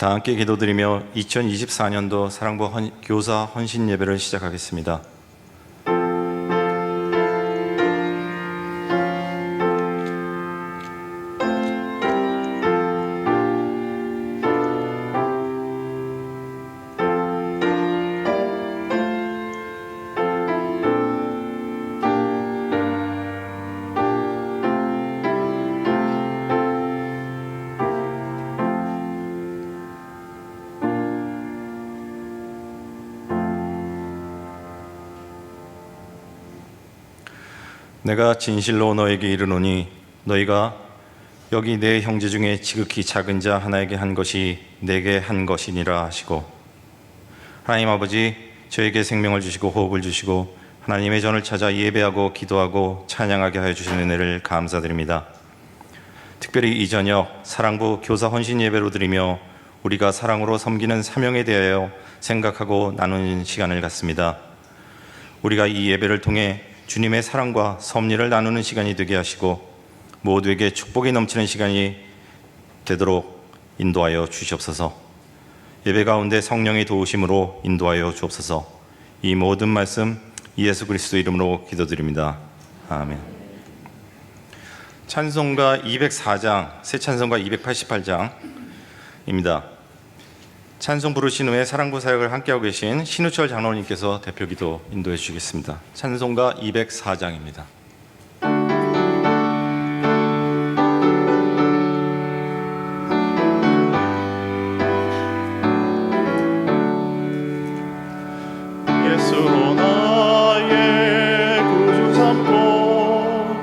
다 함께 기도드리며 2024년도 사랑부 교사 헌신 예배를 시작하겠습니다. 내가 진실로 너에게 이르노니 너희가 여기 내 형제 중에 지극히 작은 자 하나에게 한 것이 내게 한 것이니라 하시고, 하나님 아버지, 저에게 생명을 주시고 호흡을 주시고 하나님의 전을 찾아 예배하고 기도하고 찬양하게 하여 주신 은혜를 감사드립니다. 특별히 이 저녁 사랑부 교사 헌신 예배로 드리며 우리가 사랑으로 섬기는 사명에 대하여 생각하고 나누는 시간을 갖습니다. 우리가 이 예배를 통해 주님의 사랑과 섭리를 나누는 시간이 되게 하시고 모두에게 축복이 넘치는 시간이 되도록 인도하여 주시옵소서. 예배 가운데 성령의 도우심으로 인도하여 주옵소서. 이 모든 말씀 예수 그리스도 이름으로 기도드립니다. 아멘. 찬송가 204장, 새 찬송가 288장입니다. 찬송 부르신 후에 사랑부 사역을 함께하고 계신 신우철 장로님께서 대표기도 인도해 주시겠습니다. 찬송가 204장입니다. 예수로 나의 구주 삼고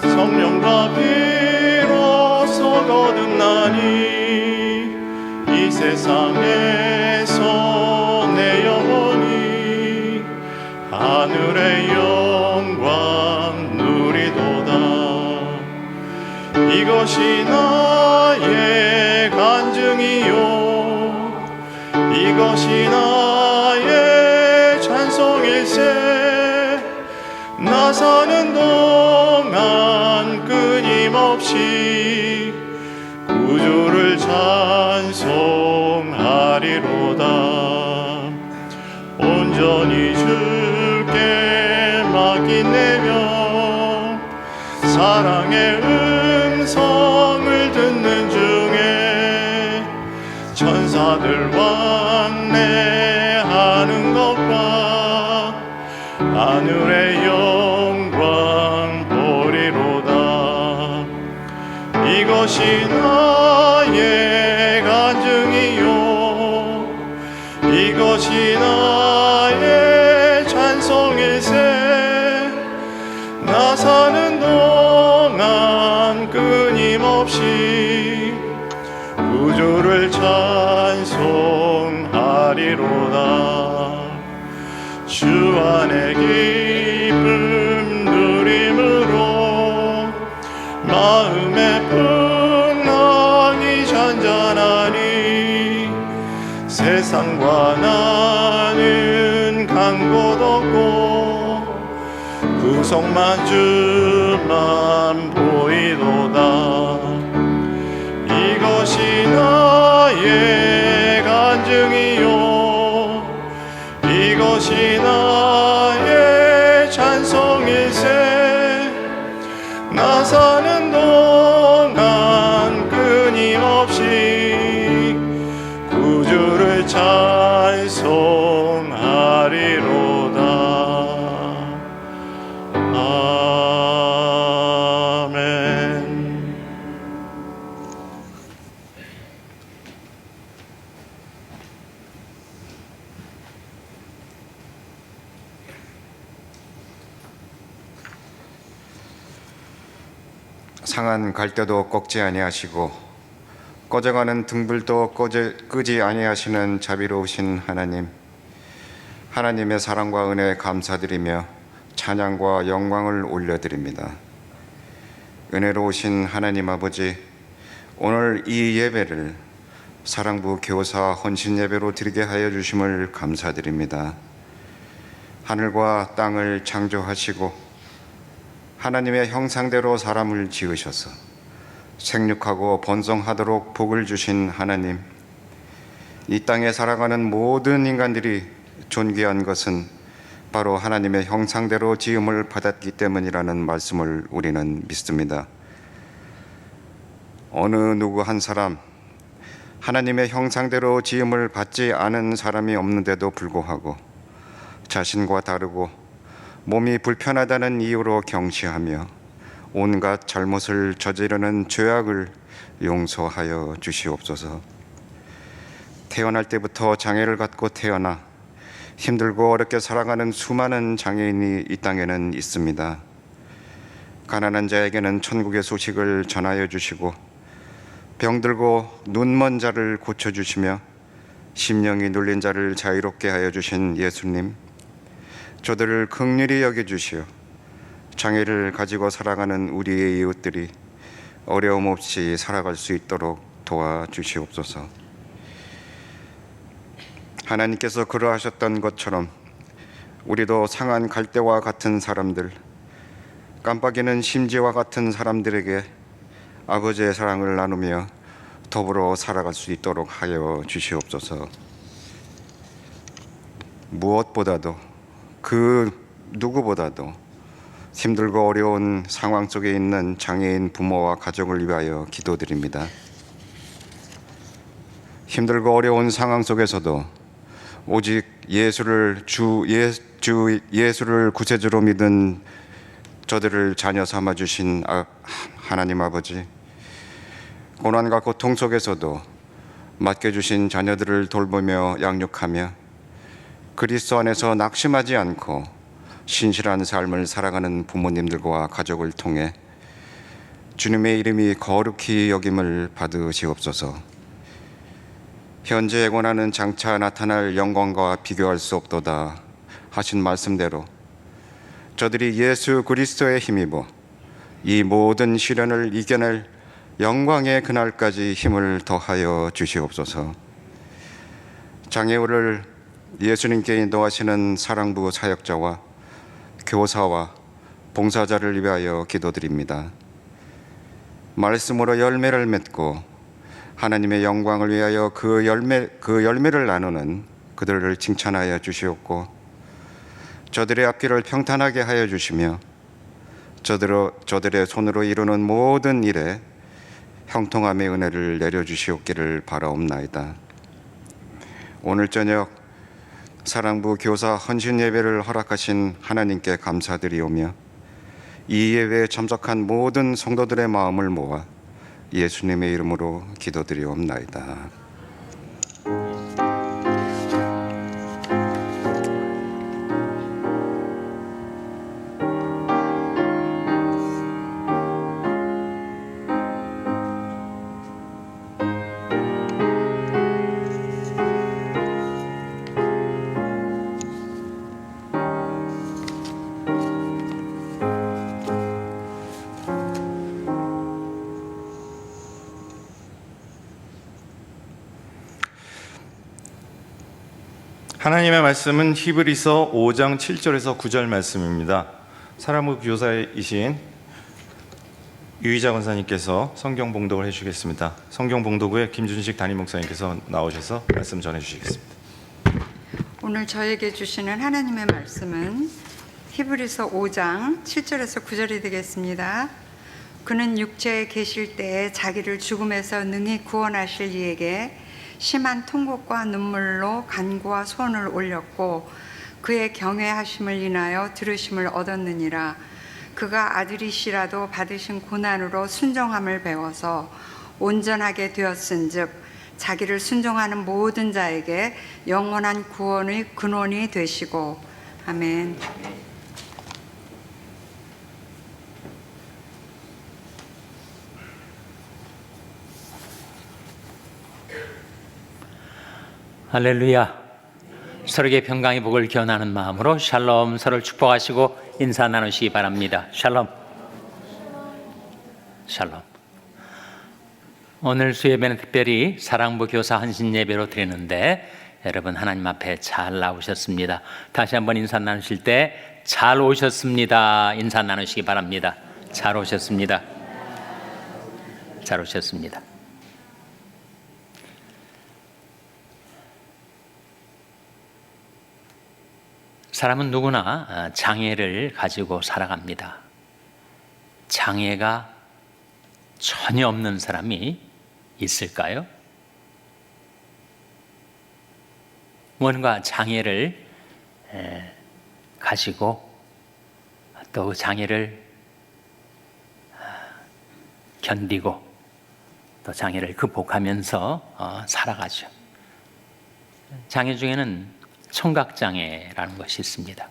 성령과 비로소 거듭나니 이 세상에서 내 영혼이 하늘의 영광 누리도다. 이것이 나의 간증이요 이것이 나의 찬송일세. 나 사는 동안 끊임없이 구주를 찬송하리로다. 온전히 주께 맡긴 내며 사랑의 음성을 듣는 중에 천사들 왕래하는 것과 하늘의 영광 보리로다. 이것이 나의 간증이요 이것이 나의 찬송일세. 나 사는 동안 끊임없이 구주를 찬송하리로다. 주 안에 기쁨 누림으로 마음의 풍랑이 잔잔하니 세상과 나는 간 곳 없고 구속만 주만 보이도다. 이것이 나의 간증이요 이것이 나의 찬송일세. 나 사는 동안 끊임없이 구주를 찬송하리로다. 아멘. 상한 갈대도 꺾지 아니하시고 꺼져가는 등불도 끄지 아니하시는 자비로우신 하나님, 하나님의 사랑과 은혜에 감사드리며 찬양과 영광을 올려드립니다. 은혜로우신 하나님 아버지, 오늘 이 예배를 사랑부 교사 헌신 예배로 드리게 하여 주심을 감사드립니다. 하늘과 땅을 창조하시고 하나님의 형상대로 사람을 지으셔서 생육하고 번성하도록 복을 주신 하나님, 이 땅에 살아가는 모든 인간들이 존귀한 것은 바로 하나님의 형상대로 지음을 받았기 때문이라는 말씀을 우리는 믿습니다. 어느 누구 한 사람, 하나님의 형상대로 지음을 받지 않은 사람이 없는데도 불구하고 자신과 다르고 몸이 불편하다는 이유로 경시하며 온갖 잘못을 저지르는 죄악을 용서하여 주시옵소서. 태어날 때부터 장애를 갖고 태어나 힘들고 어렵게 살아가는 수많은 장애인이 이 땅에는 있습니다. 가난한 자에게는 천국의 소식을 전하여 주시고 병들고 눈먼 자를 고쳐주시며 심령이 눌린 자를 자유롭게 하여 주신 예수님, 저들을 긍휼히 여겨주시어 장애를 가지고 살아가는 우리의 이웃들이 어려움 없이 살아갈 수 있도록 도와주시옵소서. 하나님께서 그러하셨던 것처럼 우리도 상한 갈대와 같은 사람들, 깜빡이는 심지와 같은 사람들에게 아버지의 사랑을 나누며 더불어 살아갈 수 있도록 하여 주시옵소서. 무엇보다도 그 누구보다도 힘들고 어려운 상황 속에 있는 장애인 부모와 가족을 위하여 기도드립니다. 힘들고 어려운 상황 속에서도 오직 예수를 구세주로 믿은 저들을 자녀 삼아 주신 하나님 아버지, 고난과 고통 속에서도 맡겨주신 자녀들을 돌보며 양육하며 그리스도 안에서 낙심하지 않고 신실한 삶을 살아가는 부모님들과 가족을 통해 주님의 이름이 거룩히 여김을 받으시옵소서. 현재 권하는 장차 나타날 영광과 비교할 수 없도다 하신 말씀대로 저들이 예수 그리스도의 힘입어 이 모든 시련을 이겨낼 영광의 그날까지 힘을 더하여 주시옵소서. 장애우를 예수님께 인도하시는 사랑부 사역자와 교사와 봉사자를 위하여 기도드립니다. 말씀으로 열매를 맺고 하나님의 영광을 위하여 그 열매를 나누는 그들을 칭찬하여 주시옵고 저들의 앞길을 평탄하게 하여 주시며 저들의 손으로 이루는 모든 일에 형통함의 은혜를 내려주시옵기를 바라옵나이다. 오늘 저녁 사랑부 교사 헌신 예배를 허락하신 하나님께 감사드리오며 이 예배에 참석한 모든 성도들의 마음을 모아 예수님의 이름으로 기도드리옵나이다. 하나님의 말씀은 히브리서 5장 7절에서 9절 말씀입니다. 사랑부 교사이신 유희자 권사님께서 성경 봉독을 해주시겠습니다. 성경 봉독 후에 김준식 담임 목사님께서 나오셔서 말씀 전해주시겠습니다. 오늘 저에게 주시는 하나님의 말씀은 히브리서 5장 7절에서 9절이 되겠습니다. 그는 육체에 계실 때에 자기를 죽음에서 능히 구원하실 이에게 심한 통곡과 눈물로 간구와 소원을 올렸고 그의 경외하심을 인하여 들으심을 얻었느니라. 그가 아들이시라도 받으신 고난으로 순종함을 배워서 온전하게 되었은즉 자기를 순종하는 모든 자에게 영원한 구원의 근원이 되시고. 아멘. 할렐루야. 서로에게 평강의 복을 기원하는 마음으로 샬롬, 서로를 축복하시고 인사 나누시기 바랍니다. 샬롬. 샬롬. 오늘 수예배는 특별히 사랑부 교사 헌신 예배로 드리는데 여러분 하나님 앞에 잘 나오셨습니다. 다시 한번 인사 나누실 때 잘 오셨습니다. 인사 나누시기 바랍니다. 잘 오셨습니다. 잘 오셨습니다. 사람은 누구나 장애를 가지고 살아갑니다. 장애가 전혀 없는 사람이 있을까요? 뭔가 장애를 가지고 또 그 장애를 견디고 또 장애를 극복하면서 살아가죠. 장애 중에는 청각장애라는 것이 있습니다.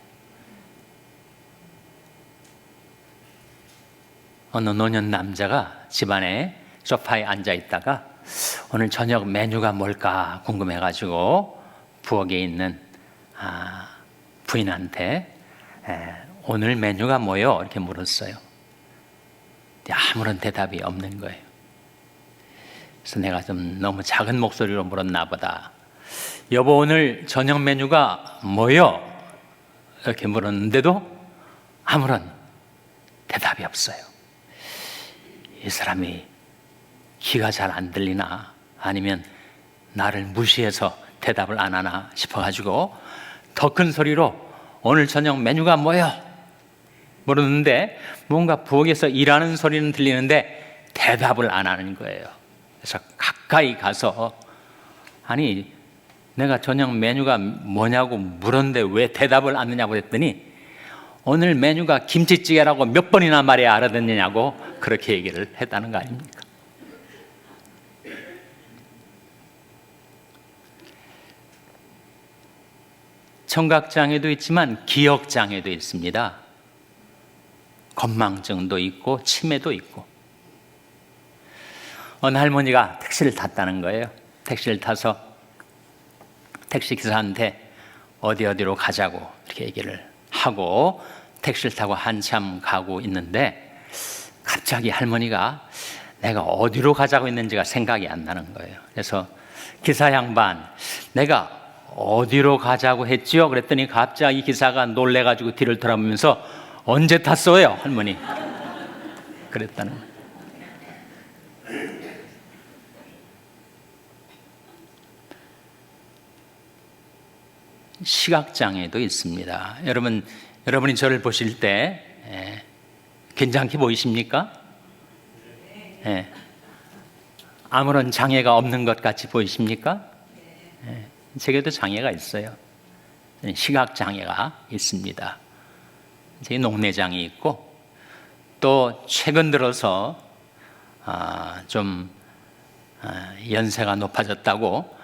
어느 노년 남자가 집안에 소파에 앉아 있다가 오늘 저녁 메뉴가 뭘까 궁금해가지고 부엌에 있는 부인한테 오늘 메뉴가 뭐요? 이렇게 물었어요. 아무런 대답이 없는 거예요. 그래서 내가 좀 너무 작은 목소리로 물었나 보다. 여보, 오늘 저녁 메뉴가 뭐요? 이렇게 물었는데도 아무런 대답이 없어요. 이 사람이 귀가 잘 안 들리나 아니면 나를 무시해서 대답을 안 하나 싶어가지고 더 큰 소리로 오늘 저녁 메뉴가 뭐요? 물었는데 뭔가 부엌에서 일하는 소리는 들리는데 대답을 안 하는 거예요. 그래서 가까이 가서 아니 내가 저녁 메뉴가 뭐냐고 물었는데 왜 대답을 안 하냐고 했더니 오늘 메뉴가 김치찌개라고 몇 번이나 말해야 알아듣느냐고 그렇게 얘기를 했다는 거 아닙니까? 청각장애도 있지만 기억장애도 있습니다. 건망증도 있고 치매도 있고. 어느 할머니가 택시를 탔다는 거예요. 택시를 타서 택시기사한테 어디로 가자고 이렇게 얘기를 하고 택시를 타고 한참 가고 있는데 갑자기 할머니가 내가 어디로 가자고 했는지가 생각이 안 나는 거예요. 그래서 기사 양반, 내가 어디로 가자고 했지요? 그랬더니 갑자기 기사가 놀래가지고 뒤를 돌아보면서 언제 탔어요, 할머니? 그랬다는 거예요. 시각장애도 있습니다. 여러분이 저를 보실 때 괜찮게 보이십니까? 아무런 장애가 없는 것 같이 보이십니까? 제게도 장애가 있어요. 시각장애가 있습니다. 제 녹내장이 있고 또 최근 들어서 좀 연세가 높아졌다고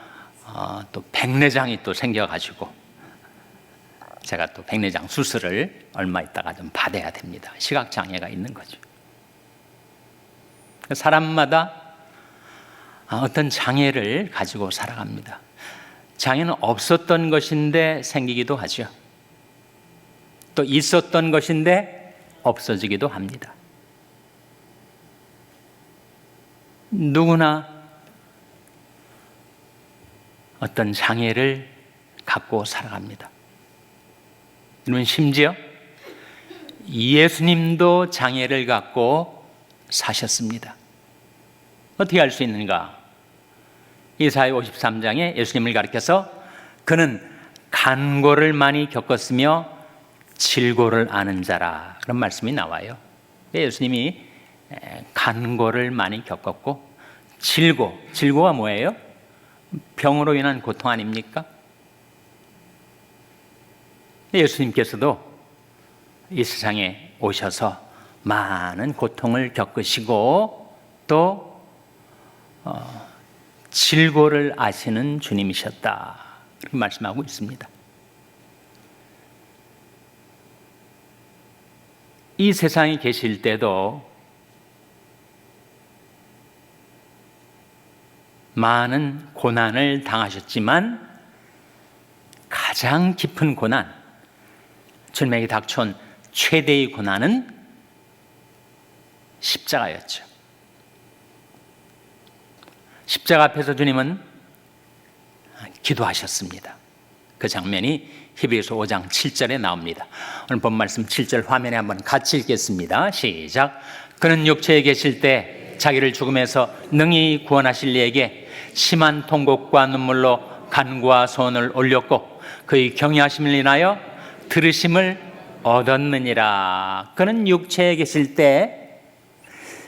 또 백내장이 또 생겨가지고 제가 또 백내장 수술을 얼마 있다가 좀 받아야 됩니다. 시각장애가 있는 거죠. 사람마다 어떤 장애를 가지고 살아갑니다. 장애는 없었던 것인데 생기기도 하죠. 또 있었던 것인데 없어지기도 합니다. 누구나 어떤 장애를 갖고 살아갑니다. 여러분, 심지어 예수님도 장애를 갖고 사셨습니다. 어떻게 알 수 있는가? 이사야 53장에 예수님을 가리켜서 그는 간고를 많이 겪었으며 질고를 아는 자라, 그런 말씀이 나와요. 예수님이 간고를 많이 겪었고 질고가 뭐예요? 병으로 인한 고통 아닙니까? 예수님께서도 이 세상에 오셔서 많은 고통을 겪으시고 또 질고를 아시는 주님이셨다, 그렇게 말씀하고 있습니다. 이 세상에 계실 때도 많은 고난을 당하셨지만 가장 깊은 고난, 주님에게 닥쳐온 최대의 고난은 십자가였죠. 십자가 앞에서 주님은 기도하셨습니다. 그 장면이 히브리서 5장 7절에 나옵니다. 오늘 본 말씀 7절 화면에 한번 같이 읽겠습니다. 시작. 그는 육체에 계실 때 자기를 죽음에서 능히 구원하실 이에게 심한 통곡과 눈물로 간구와 소원을 올렸고 그의 경외하심을 인하여 들으심을 얻었느니라. 그는 육체에 계실 때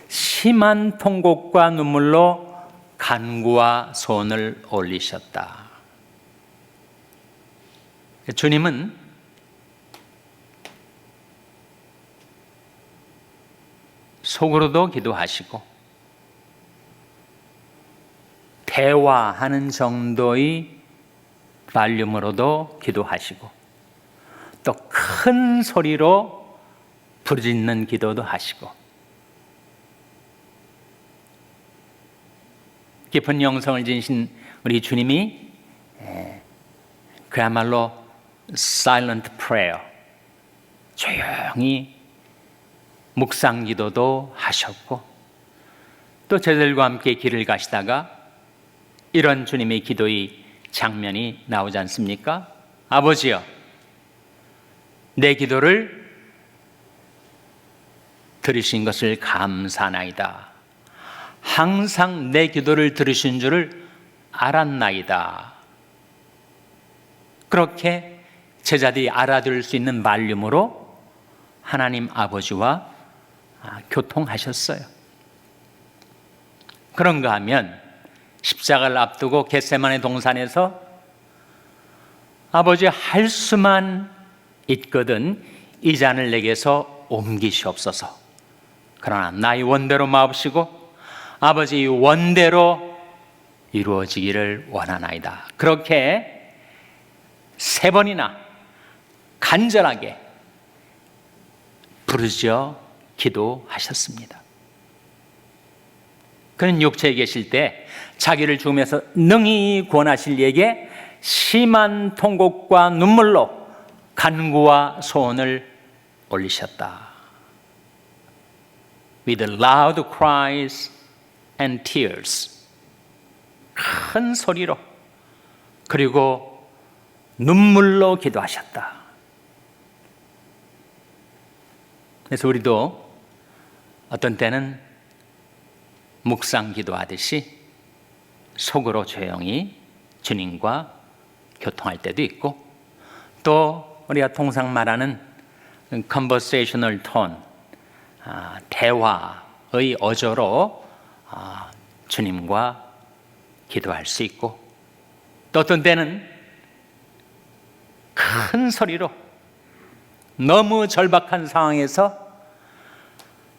심한 통곡과 눈물로 간구와 소원을 올리셨다. 주님은 속으로도 기도하시고 대화하는 정도의 발륨으로도 기도하시고 또 큰 소리로 부르짖는 기도도 하시고 깊은 영성을 지니신 우리 주님이 그야말로 silent prayer, 조용히 묵상 기도도 하셨고 또 저들과 함께 길을 가시다가 이런 주님의 기도의 장면이 나오지 않습니까? 아버지여, 내 기도를 들으신 것을 감사하나이다. 항상 내 기도를 들으신 줄을 알았나이다. 그렇게 제자들이 알아들을 수 있는 말름으로 하나님 아버지와 교통하셨어요. 그런가 하면 십자가를 앞두고 겟세마네 동산에서 아버지 할 수만 있거든 이 잔을 내게서 옮기시옵소서. 그러나 나의 원대로 마옵시고 아버지 원대로 이루어지기를 원하나이다. 그렇게 3번이나 간절하게 부르짖어 기도하셨습니다. 그는 육체에 계실 때 자기를 죽음에서 능히 구원하실 이에게 심한 통곡과 눈물로 간구와 소원을 올리셨다. With loud cries and tears, 큰 소리로 그리고 눈물로 기도하셨다. 그래서 우리도 어떤 때는 묵상 기도하듯이 속으로 조용히 주님과 교통할 때도 있고 또 우리가 통상 말하는 conversational tone, 대화의 어조로 주님과 기도할 수 있고 또 어떤 때는 큰 소리로 너무 절박한 상황에서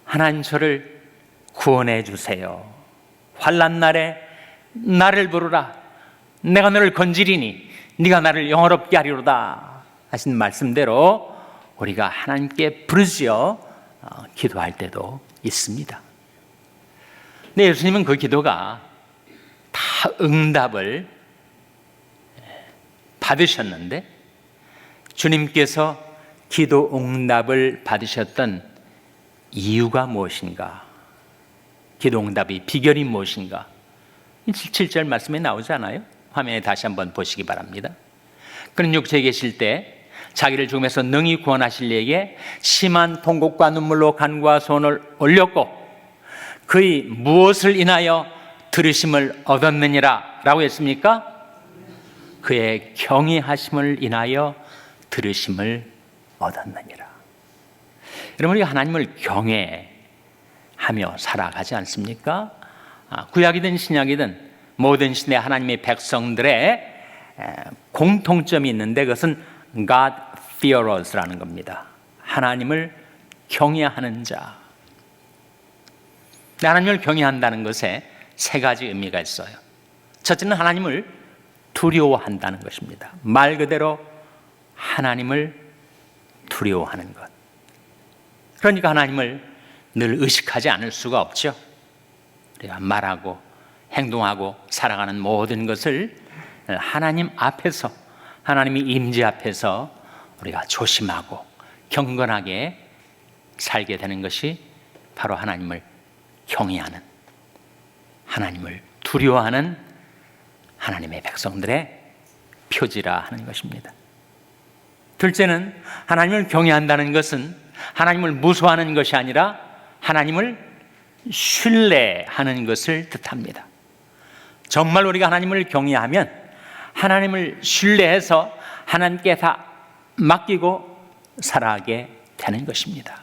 하나님 저를 구원해 주세요. 환난 날에 나를 부르라. 내가 너를 건지리니 네가 나를 영화롭게 하리로다 하신 말씀대로 우리가 하나님께 부르짖어 기도할 때도 있습니다. 근데 예수님은 그 기도가 다 응답을 받으셨는데 주님께서 기도 응답을 받으셨던 이유가 무엇인가? 기도 응답의 비결이 무엇인가? 7절 말씀에 나오지 않아요? 화면에 다시 한번 보시기 바랍니다. 그는 육체에 계실 때 자기를 죽음에서 능히 구원하실 이에게 심한 통곡과 눈물로 간구와 소원을 올렸고 그의 무엇을 인하여 들으심을 얻었느니라 라고 했습니까? 그의 경외하심을 인하여 들으심을 얻었느니라. 여러분, 우리가 하나님을 경외하며 살아가지 않습니까? 구약이든 신약이든 모든 시대 하나님의 백성들의 공통점이 있는데 그것은 God fearers라는 겁니다. 하나님을 경외하는 자. 하나님을 경외한다는 것에 3가지 의미가 있어요. 첫째는 하나님을 두려워한다는 것입니다. 말 그대로 하나님을 두려워하는 것. 그러니까 하나님을 늘 의식하지 않을 수가 없죠. 우리가 말하고 행동하고 살아가는 모든 것을 하나님 앞에서, 하나님의 임재 앞에서 우리가 조심하고 경건하게 살게 되는 것이 바로 하나님을 경외하는, 하나님을 두려워하는 하나님의 백성들의 표지라 하는 것입니다. 둘째는 하나님을 경외한다는 것은 하나님을 무서워하는 것이 아니라 하나님을 신뢰하는 것을 뜻합니다. 정말 우리가 하나님을 경외하면 하나님을 신뢰해서 하나님께 다 맡기고 살아가게 되는 것입니다.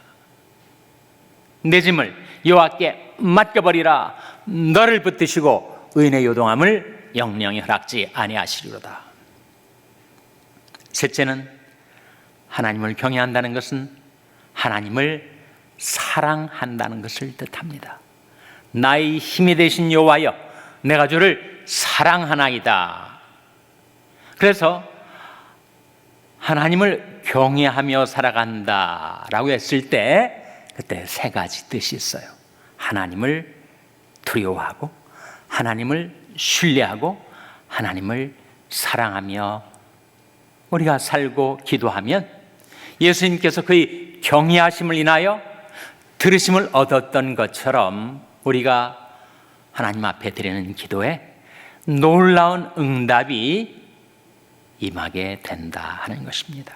내 짐을 여호와께 맡겨버리라. 너를 붙드시고 의인의 요동함을 영영히 허락지 아니하시리로다. 셋째는 하나님을 경외한다는 것은 하나님을 사랑한다는 것을 뜻합니다. 나의 힘이 되신 여호와여, 내가 주를 사랑하나이다. 그래서 하나님을 경외하며 살아간다라고 했을 때 그때 세 가지 뜻이 있어요. 하나님을 두려워하고, 하나님을 신뢰하고, 하나님을 사랑하며 우리가 살고 기도하면 예수님께서 그의 경외하심을 인하여 들으심을 얻었던 것처럼 우리가 하나님 앞에 드리는 기도에 놀라운 응답이 임하게 된다 하는 것입니다.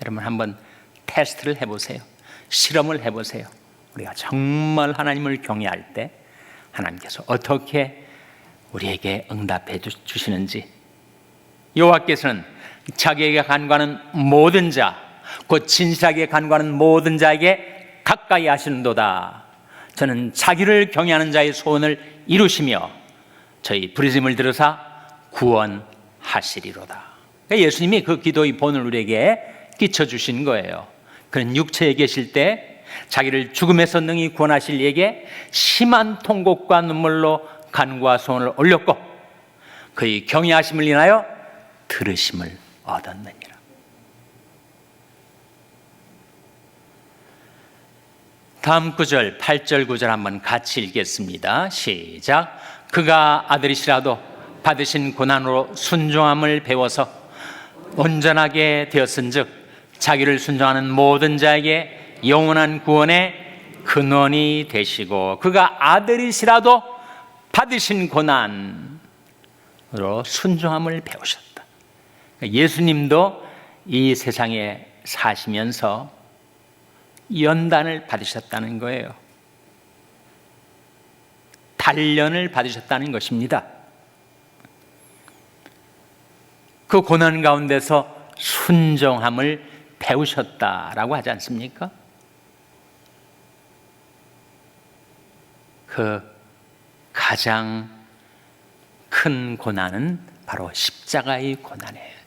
여러분 한번 테스트를 해보세요. 실험을 해보세요. 우리가 정말 하나님을 경외할 때 하나님께서 어떻게 우리에게 응답해 주시는지. 여호와께서는 자기에게 간구하는 모든 자, 곧 진실하게 간구하는 모든 자에게 가까이 하시는도다. 저는 자기를 경외하는 자의 소원을 이루시며 저희 부르심을 들으사 구원하시리로다. 그러니까 예수님이 그 기도의 본을 우리에게 끼쳐주신 거예요. 그는 육체에 계실 때 자기를 죽음에서 능히 구원하실 이에게 심한 통곡과 눈물로 간구와 소원을 올렸고 그의 경외하심을 인하여 들으심을 얻었느니라. 다음 구절 8절 9절 한번 같이 읽겠습니다. 시작. 그가 아들이시라도 받으신 고난으로 순종함을 배워서 온전하게 되었은즉 자기를 순종하는 모든 자에게 영원한 구원의 근원이 되시고, 그가 아들이시라도 받으신 고난으로 순종함을 배우셨다. 예수님도 이 세상에 사시면서 연단을 받으셨다는 거예요. 단련을 받으셨다는 것입니다. 그 고난 가운데서 순종함을 배우셨다라고 하지 않습니까? 그 가장 큰 고난은 바로 십자가의 고난이에요.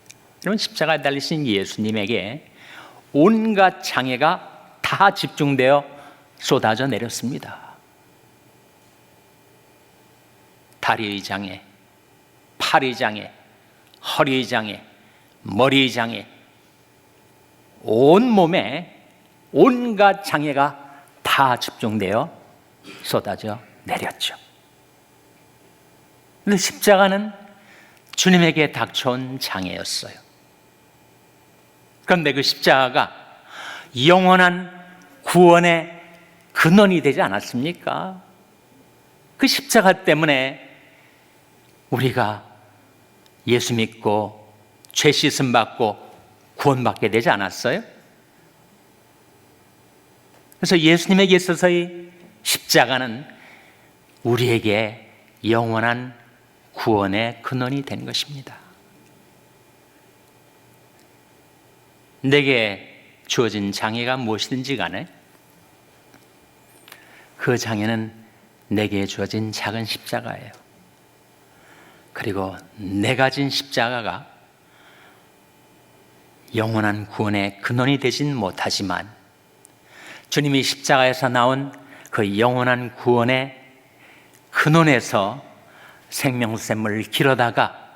여러분, 십자가에 달리신 예수님에게 온갖 장애가 다 집중되어 쏟아져 내렸습니다. 다리의 장애, 팔의 장애, 허리의 장애, 머리의 장애, 온 몸에 온갖 장애가 다 집중되어 쏟아져 내렸죠. 그런데 십자가는 주님에게 닥쳐온 장애였어요. 그런데 그 십자가가 영원한 구원의 근원이 되지 않았습니까? 그 십자가 때문에 우리가 예수 믿고 죄 씻음 받고 구원받게 되지 않았어요? 그래서 예수님에게 있어서의 십자가는 우리에게 영원한 구원의 근원이 된 것입니다. 내게 주어진 장애가 무엇이든지 간에 그 장애는 내게 주어진 작은 십자가예요. 그리고 내가 진 십자가가 영원한 구원의 근원이 되진 못하지만 주님이 십자가에서 나온 그 영원한 구원의 근원에서 생명샘을 길어다가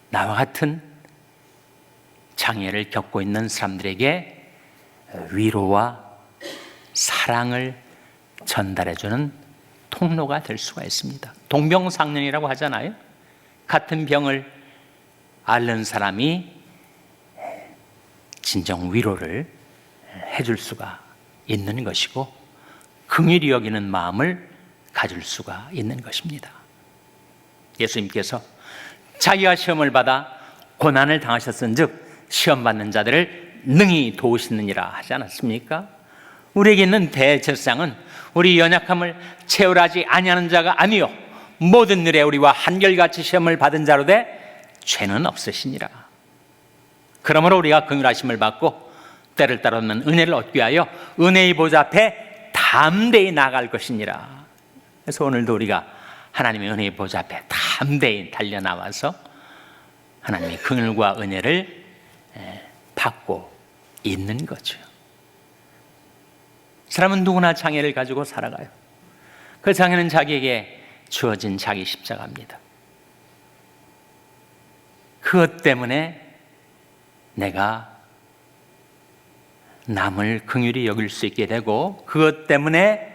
나와 같은 장애를 겪고 있는 사람들에게 위로와 사랑을 전달해주는 통로가 될 수가 있습니다. 동병상련이라고 하잖아요. 같은 병을 앓는 사람이 진정 위로를 해줄 수가 있는 것이고 긍휼히 여기는 마음을 가질 수가 있는 것입니다. 예수님께서 자기가 시험을 받아 고난을 당하셨은즉 시험 받는 자들을 능히 도우시느니라 하지 않았습니까? 우리에게 있는 대제사장은 우리 연약함을 채울하지 아니하는 자가 아니요 모든 일에 우리와 한결같이 시험을 받은 자로 돼 죄는 없으시니라. 그러므로 우리가 긍휼하심을 받고 때를 따라 없는 은혜를 얻기 위하여 은혜의 보좌 앞에 담대히 나아갈 것이니라. 그래서 오늘도 우리가 하나님의 은혜의 보좌 앞에 담대히 달려나와서 하나님의 긍휼과 은혜를 받고 있는 거죠. 사람은 누구나 장애를 가지고 살아가요. 그 장애는 자기에게 주어진 자기 십자가입니다. 그것 때문에 내가 남을 긍휼히 여길 수 있게 되고, 그것 때문에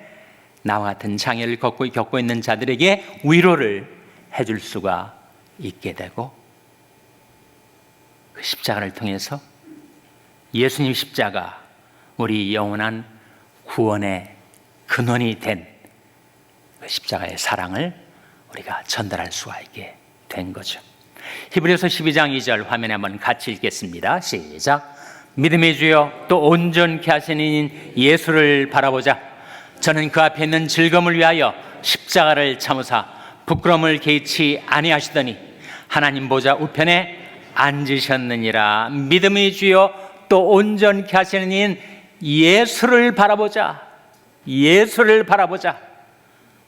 나와 같은 장애를 겪고 있는 자들에게 위로를 해줄 수가 있게 되고, 그 십자가를 통해서 예수님 십자가, 우리 영원한 구원의 근원이 된 그 십자가의 사랑을 우리가 전달할 수가 있게 된 거죠. 히브리서 12장 2절 화면에 한번 같이 읽겠습니다. 시작. 믿음의 주여 또 온전케 하시는 이인 예수를 바라보자. 저는 그 앞에 있는 즐거움을 위하여 십자가를 참으사 부끄러움을 개의치 아니하시더니 하나님 보좌 우편에 앉으셨느니라. 믿음의 주여 또 온전케 하시는 이인 예수를 바라보자. 예수를 바라보자.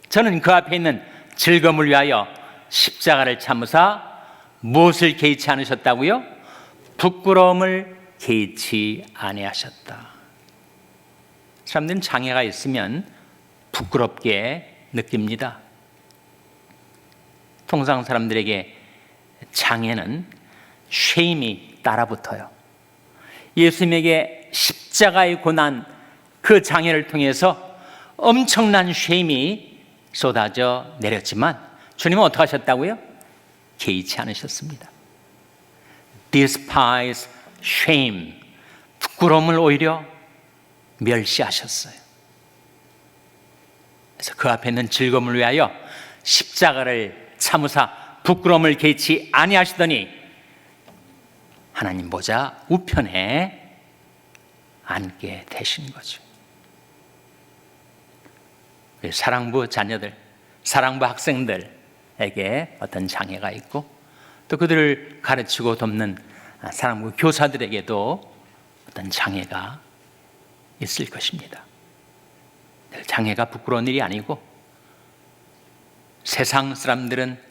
저는 그 앞에 있는 즐거움을 위하여 십자가를 참으사 무엇을 개의치 않으셨다고요? 부끄러움을 개의치 아니하셨다. 사람들은 장애가 있으면 부끄럽게 느낍니다. 통상 사람들에게 장애는 쉐임이 따라붙어요. 예수님에게 십자가의 고난, 그 장애를 통해서 엄청난 쉐임이 쏟아져 내렸지만 주님은 어떻게 하셨다고요? 개의치 않으셨습니다. Despise shame, 부끄러움을 오히려 멸시하셨어요. 그래서 그 앞에 있는 즐거움을 위하여 십자가를 참으사 부끄러움을 개의치 아니하시더니 하나님 보좌 우편에 앉게 되신 거죠. 사랑부 자녀들, 사랑부 학생들에게 어떤 장애가 있고, 또 그들을 가르치고 돕는 사랑부 교사들에게도 어떤 장애가 있을 것입니다. 장애가 부끄러운 일이 아니고, 세상 사람들은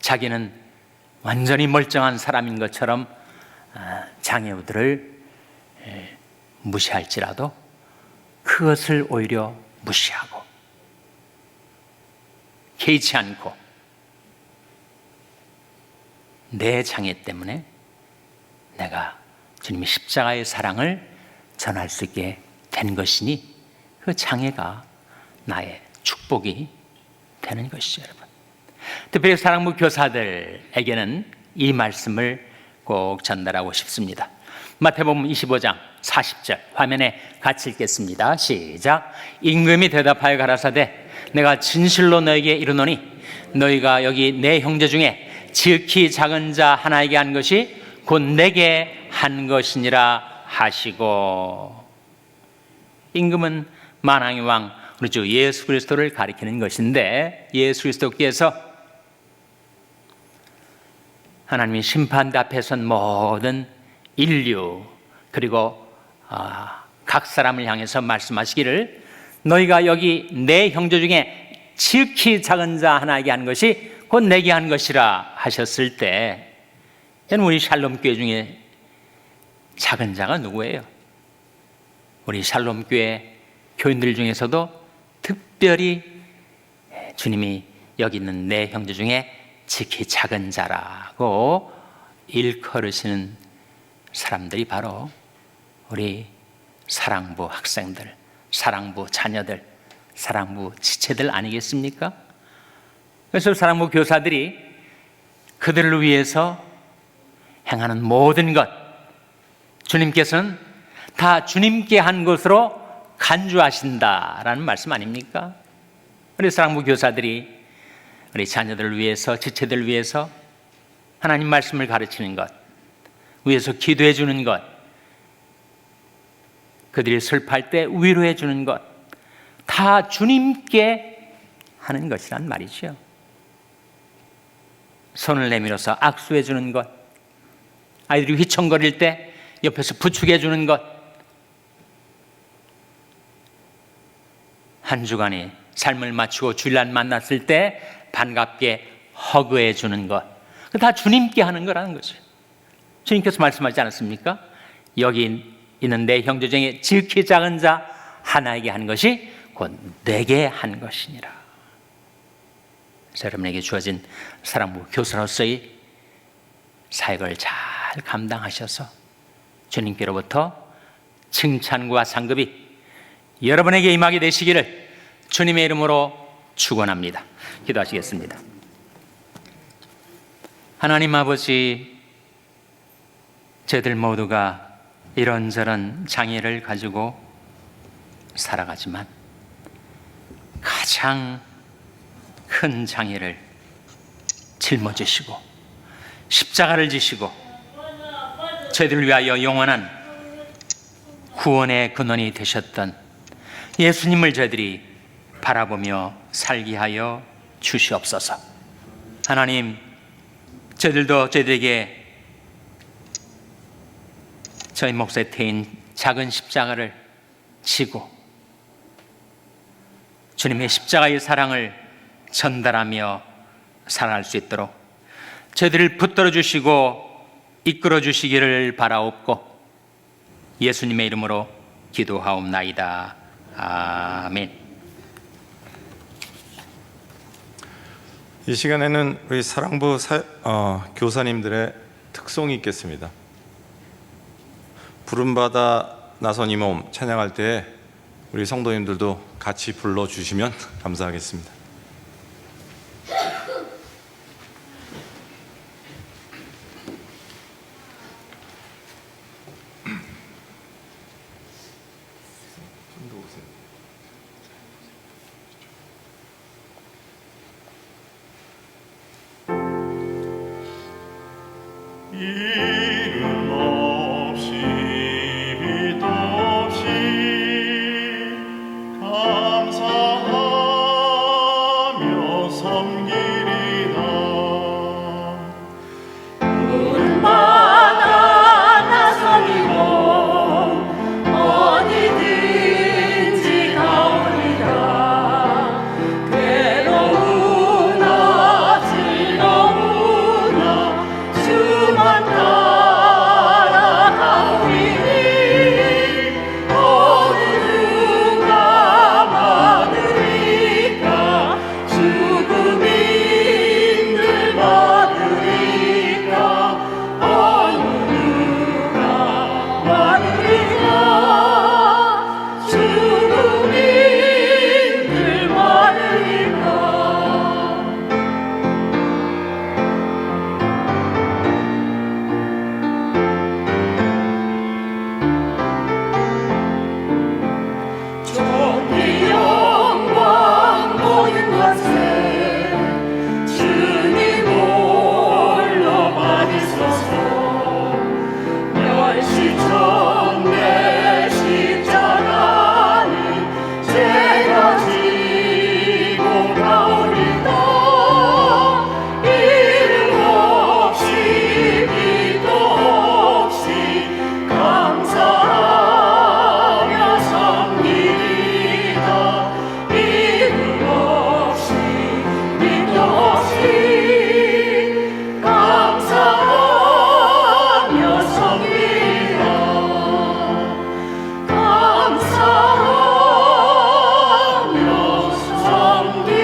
자기는 완전히 멀쩡한 사람인 것처럼 장애우들을 무시할지라도 그것을 오히려 무시하고 개의치 않고 내 장애 때문에 내가 주님의 십자가의 사랑을 전할 수 있게 된 것이니 그 장애가 나의 축복이 되는 것이죠, 여러분. 특별히 사랑부 교사들에게는 이 말씀을 꼭 전달하고 싶습니다. 마태복음 25장 40절 화면에 같이 읽겠습니다. 시작. 임금이 대답하여 가라사대 내가 진실로 너에게 이르노니 너희가 여기 내 형제 중에 지극히 작은 자 하나에게 한 것이 곧 내게 한 것이니라 하시고. 임금은 만왕의 왕 우리 주 예수 그리스도를 가리키는 것인데, 예수 그리스도께서 하나님의 심판대 앞에 선 모든 인류 그리고 각 사람을 향해서 말씀하시기를 너희가 여기 내 형제 중에 지극히 작은 자 하나에게 한 것이 곧 내게 한 것이라 하셨을 때, 우리 샬롬교회 중에 작은 자가 누구예요? 우리 샬롬교회 교인들 중에서도 특별히 주님이 여기 있는 내 형제 중에 지극히 작은 자라고 일컬으시는 사람들이 바로 우리 사랑부 학생들, 사랑부 자녀들, 사랑부 지체들 아니겠습니까? 그래서 사랑부 교사들이 그들을 위해서 행하는 모든 것, 주님께서는 다 주님께 한 것으로 간주하신다라는 말씀 아닙니까? 우리 사랑부 교사들이 우리 자녀들을 위해서, 지체들을 위해서 하나님 말씀을 가르치는 것, 위해서 기도해 주는 것, 그들이 슬퍼할 때 위로해 주는 것, 다 주님께 하는 것이란 말이죠. 손을 내밀어서 악수해 주는 것, 아이들이 휘청거릴 때 옆에서 부축해 주는 것, 한 주간의 삶을 마치고 주일날 만났을 때 반갑게 허그해 주는 것, 그 다 주님께 하는 거라는 거죠. 주님께서 말씀하지 않았습니까? 여기 있는 내 형제 중에 지극히 작은 자 하나에게 한 것이 곧 내게 한 것이니라. 그래서 여러분에게 주어진 사랑부 교사로서의 사역을 잘 감당하셔서 주님께로부터 칭찬과 상급이 여러분에게 임하게 되시기를 주님의 이름으로 축원합니다. 기도하시겠습니다. 하나님 아버지, 저희들 모두가 이런저런 장애를 가지고 살아가지만 가장 큰 장애를 짊어지시고 십자가를 지시고 저희들을 위하여 영원한 구원의 근원이 되셨던 예수님을 저희들이 바라보며 살게 하여 주시옵소서. 하나님, 저희들도 저희들에게 저희 몫에 태인 작은 십자가를 지고 주님의 십자가의 사랑을 전달하며 살아갈 수 있도록 저희들을 붙들어 주시고 이끌어 주시기를 바라옵고 예수님의 이름으로 기도하옵나이다. 아멘. 이 시간에는 우리 사랑부 교사님들의 특송이 있겠습니다. 부름받아 나선 이 몸 찬양할 때 우리 성도님들도 같이 불러주시면 감사하겠습니다. 이름 없이 빛 없이 감사하며 섬기리다. 부름받아 나서기로 어디든지 가오리라. 괴로우나 즐거우나 주만 따라가오리. 어느 누가 많으리까 죽음이 힘들 많으리까. 어느 누가 많으리까 죽음이 힘들 많으리까. 존귀 영광 모든 것을 주님 홀로 받으소서. 멸시천대 십자가는 제가 지고 가오리다. 이름 없이 빛도 없이 감사하며 섬기리다. 이름 없이 빛도 없이 감사하며 섬기리다. 감사하며 섬기리다.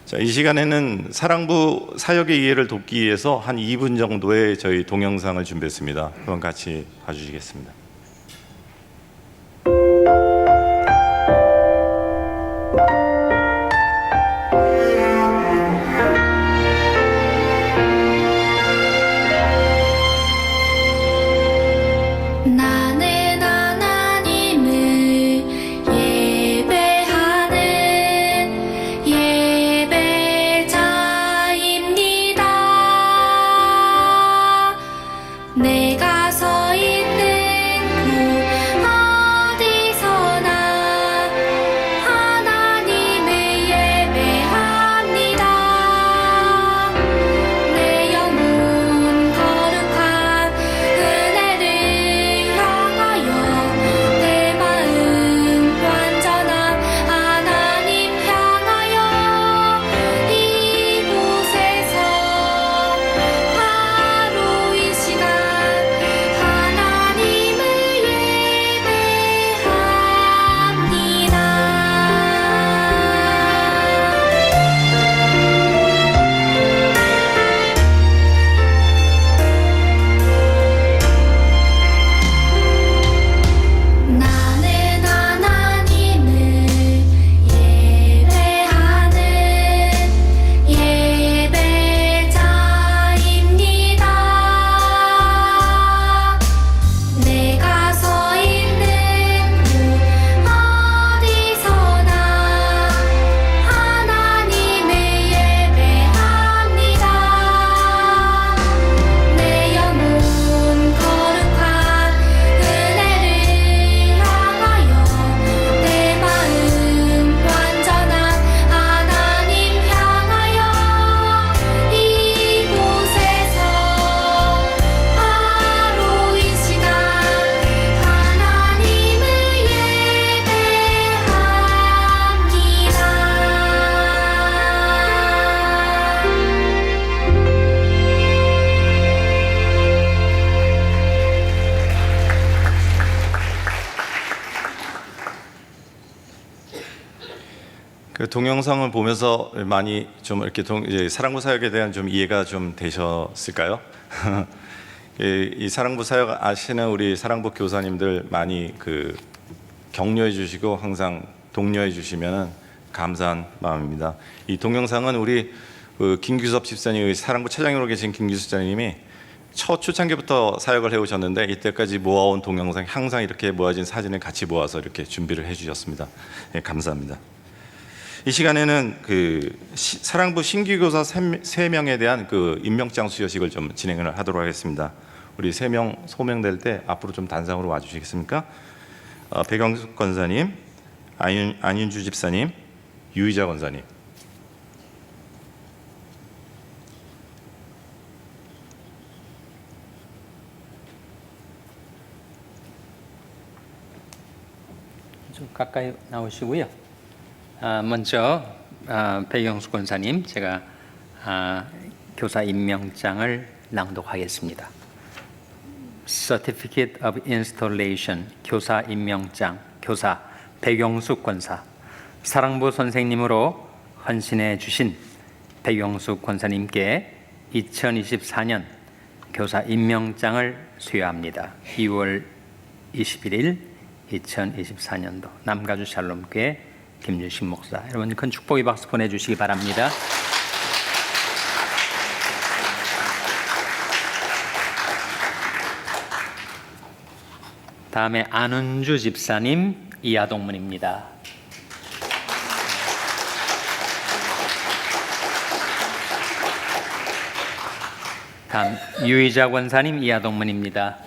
자, 이 시간에는 사랑부 사역의 이해를 돕기 위해서 한 2분 정도의 저희 동영상을 준비했습니다. 그럼 같이 봐주시겠습니다. 나는 하나님을 예배하는 예배자입니다. 그 동영상을 보면서 많이 좀 이렇게 이제 사랑부 사역에 대한 좀 이해가 좀 되셨을까요? 이 사랑부 사역 아시는 우리 사랑부 교사님들 많이 그 격려해 주시고 항상 독려해 주시면 감사한 마음입니다. 이 동영상은 우리 그 김규섭 집사님, 사랑부 차장으로 계신 김규섭 집사님이 첫 초창기부터 사역을 해오셨는데 이때까지 모아온 동영상 항상 이렇게 모아진 사진을 같이 모아서 이렇게 준비를 해주셨습니다. 예, 감사합니다. 이 시간에는 그 사랑부 신규교사 3명에 대한 그 임명장 수여식을 좀 진행을 하도록 하겠습니다. 우리 3명 소명될 때 앞으로 좀 단상으로 와주시겠습니까? 백영숙 권사님, 안윤주 집사님, 유희자 권사님. 좀 가까이 나오시고요. 먼저 백영수 권사님, 제가 교사 임명장을 낭독하겠습니다. Certificate of Installation, 교사 임명장, 교사 백영숙 권사. 사랑부 선생님으로 헌신해 주신 백영숙 권사님께 2024년 교사 임명장을 수여합니다. 2월 21일 2024년도 남가주 샬롬교회 김준식 목사. 여러분 큰 축복의 박수 보내주시기 바랍니다. 다음에 안은주 집사님, 이하동문입니다. 다음 유희자 권사님, 이하동문입니다.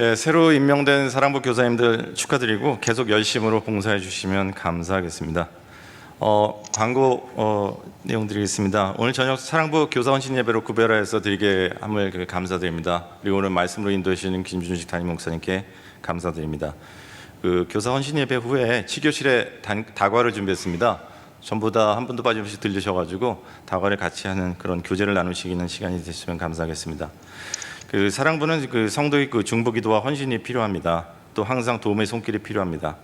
예, 새로 임명된 사랑부 교사님들 축하드리고 계속 열심으로 봉사해 주시면 감사하겠습니다. 광고 내용 드리겠습니다. 오늘 저녁 사랑부 교사 헌신 예배로 구별하여서 드리게 함을 감사드립니다. 그리고 오늘 말씀으로 인도해 주시는 김준식 담임 목사님께 감사드립니다. 그 교사 헌신 예배 후에 치교실에 다과를 준비했습니다. 전부 다 한 분도 빠짐없이 들리셔가지고 다과를 같이 하는 그런 교제를 나누시는 시간이 되시면 감사하겠습니다. 그 사랑부는 그 성도의 그 중보기도와 헌신이 필요합니다. 또 항상 도움의 손길이 필요합니다.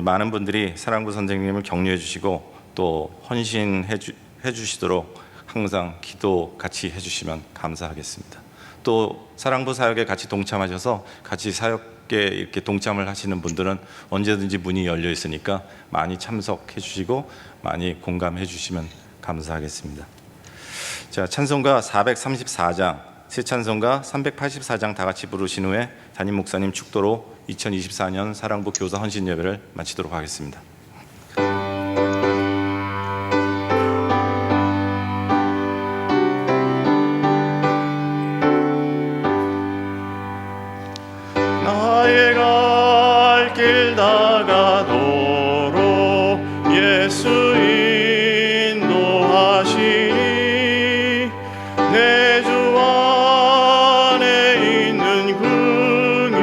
많은 분들이 사랑부 선생님을 격려해 주시고 또 헌신해 주시도록 항상 기도 같이 해주시면 감사하겠습니다. 또 사랑부 사역에 같이 동참하셔서 같이 사역에 이렇게 동참을 하시는 분들은 언제든지 문이 열려 있으니까 많이 참석해 주시고 많이 공감해 주시면 감사하겠습니다. 자, 찬송가 434장, 새 찬송가 384장 다 같이 부르신 후에 담임 목사님 축도로 2024년 사랑부 교사 헌신 예배를 마치도록 하겠습니다. 나의 갈 길 다가도록 예수 인도하시니 내 주 안에 있는 긍휼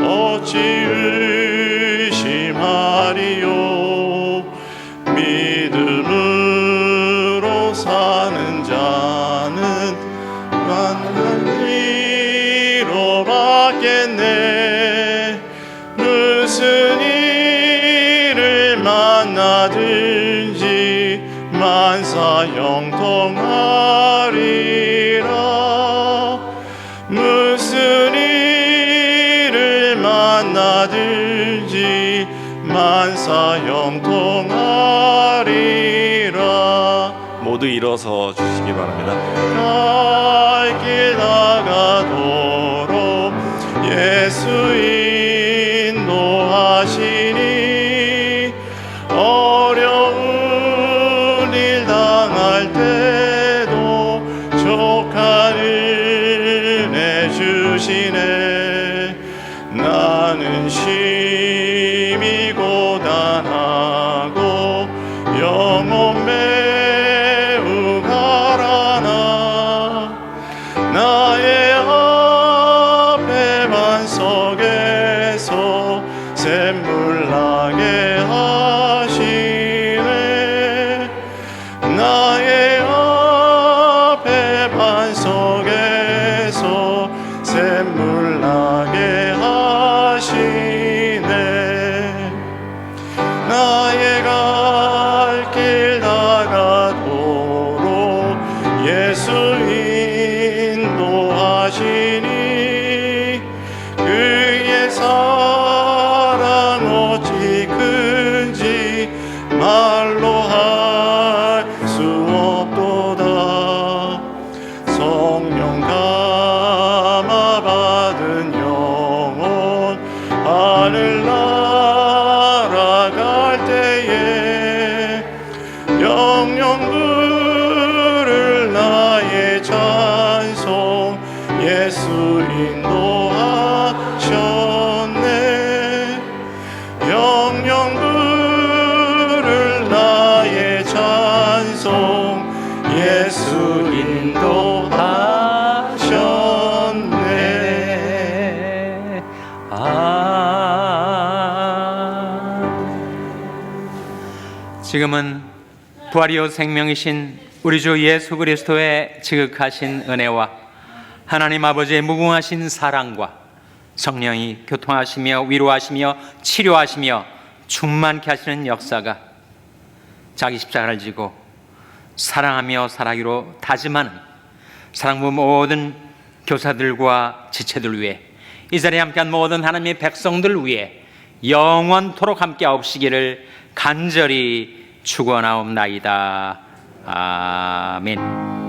어찌 의심하리요. 믿음으로 사는 자는 완전히로 받겠네. 무슨 일을 만나든지 만사 형통하리라. 무슨 일을 만나든지 만사 형통하리라. 모두 일어서 주시기 바랍니다. 갈 길 다가도록 예수 인도하시니 어려운 일 당할 때도 족한 은혜 주시네. 나는 심히 고단하고 영혼 매우 가라나 나의 앞에 반석 영영 부를 나의 찬송 예수 인도하셨네 영영 부를 나의 찬송 예수 인도하셨네 지금은 부활이요 생명이신 우리 주 예수 그리스도의 지극하신 은혜와 하나님 아버지의 무궁하신 사랑과 성령이 교통하시며 위로하시며 치료하시며 충만케 하시는 역사가 자기 십자가를 지고 사랑하며 살아기로 다짐하는 사랑부 모든 교사들과 지체들 위해 이 자리에 함께한 모든 하나님의 백성들 위해 영원토록 함께 하옵시기를 간절히 축원하옵나이다. 아멘.